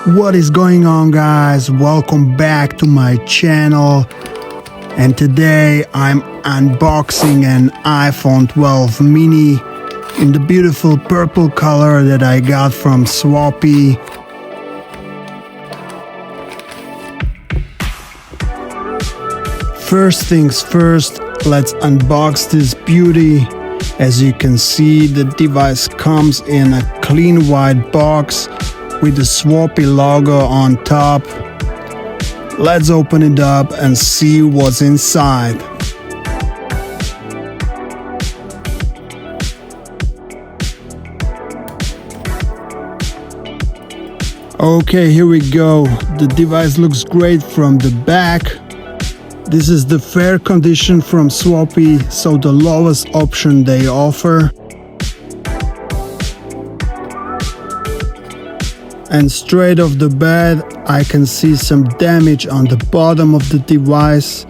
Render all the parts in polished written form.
What is going on, guys? Welcome back to my channel, and today I'm unboxing an iPhone 12 mini in the beautiful purple color that I got from Swappie. First things first, let's unbox this beauty. As you can see, the device comes in a clean white box with the Swappie logo on top. Let's open it up and see what's inside. Okay, here we go. The device looks great from the back. This is the fair condition from Swappie, so the lowest option they offer. And straight off the bat, I can see some damage on the bottom of the device.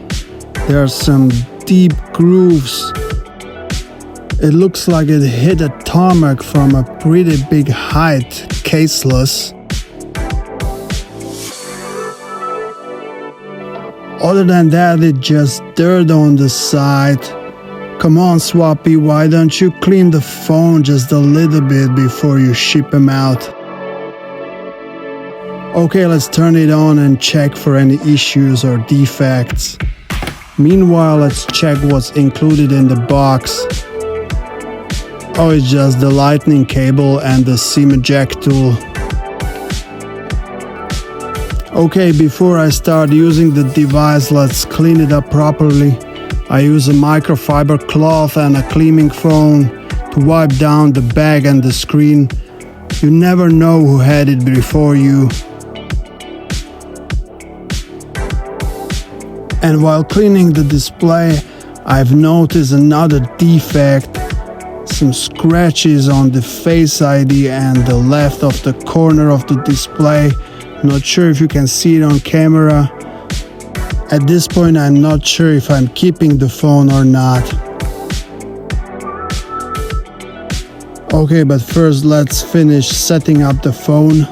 There are some deep grooves. It looks like it hit a tarmac from a pretty big height, caseless. Other than that, it's just dirt on the side. Come on, Swappie, why don't you clean the phone just a little bit before you ship them out? Okay, let's turn it on and check for any issues or defects. Meanwhile, let's check what's included in the box. Oh, it's just the lightning cable and the SIM eject tool. Okay, before I start using the device, let's clean it up properly. I use a microfiber cloth and a cleaning foam to wipe down the back and the screen. You never know who had it before you. And while cleaning the display, I've noticed another defect. Some scratches on the Face ID and the left of the corner of the display. Not sure if you can see it on camera. At this point, I'm not sure if I'm keeping the phone or not. Okay, but first let's finish setting up the phone.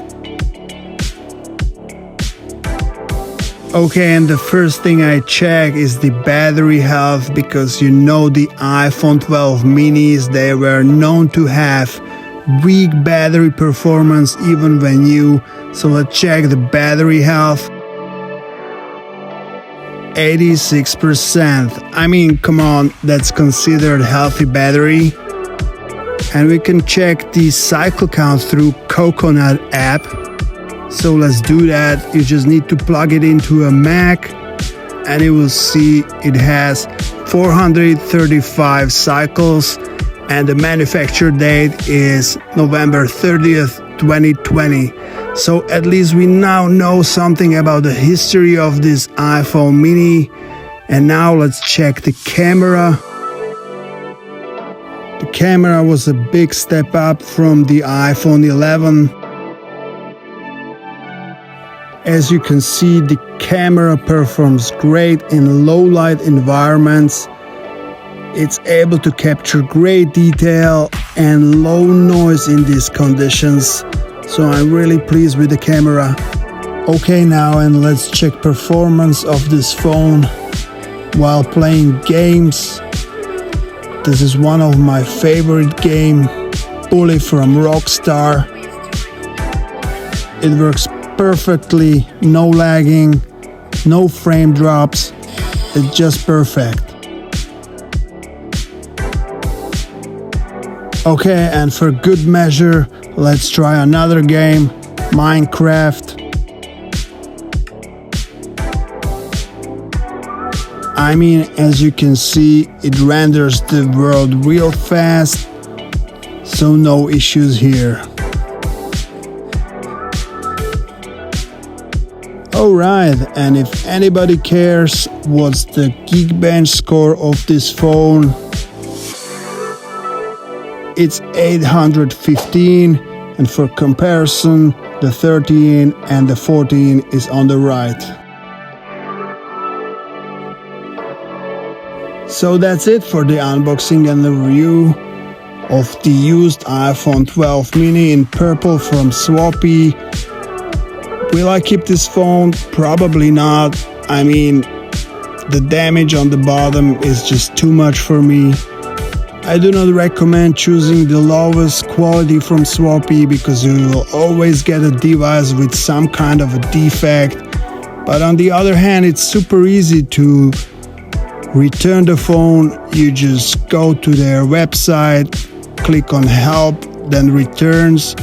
Okay, and the first thing I check is the battery health, because you know the iPhone 12 minis, they were known to have weak battery performance even when new. So let's check the battery health. 86%. I mean, come on, that's considered healthy battery. And we can check the cycle count through Coconut app. So let's do that. You just need to plug it into a Mac and you will see it has 435 cycles, and the manufacture date is November 30th, 2020. So at least we now know something about the history of this iPhone mini. And now let's check the camera. The camera was a big step up from the iPhone 11. As you can see, the camera performs great in low light environments. It's able to capture great detail and low noise in these conditions. So I'm really pleased with the camera. Okay, now and let's check performance of this phone while playing games. This is one of my favorite game, Bully from Rockstar. It works perfectly, no lagging, no frame drops. It's just perfect. Okay, and for good measure, let's try another game, Minecraft. I mean, as you can see, it renders the world real fast, so no issues here. Alright, and if anybody cares what's the Geekbench score of this phone, it's 815, and for comparison, the 13 and the 14 is on the right. So that's it for the unboxing and the review of the used iPhone 12 mini in purple from Swappie. Will I keep this phone? Probably not. I mean, the damage on the bottom is just too much for me. I do not recommend choosing the lowest quality from Swappie because you will always get a device with some kind of a defect. But on the other hand, it's super easy to return the phone. You just go to their website, click on help, then returns,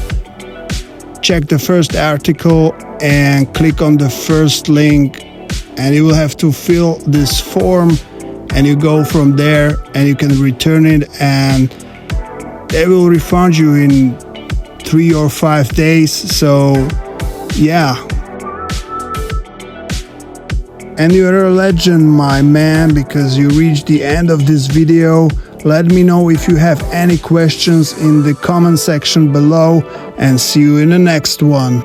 check the first article and click on the first link, and you will have to fill this form, and you go from there and you can return it, and they will refund you in 3 or 5 days. So yeah, and you're a legend, my man, because you reached the end of this video. Let me know if you have any questions in the comment section below, and see you in the next one.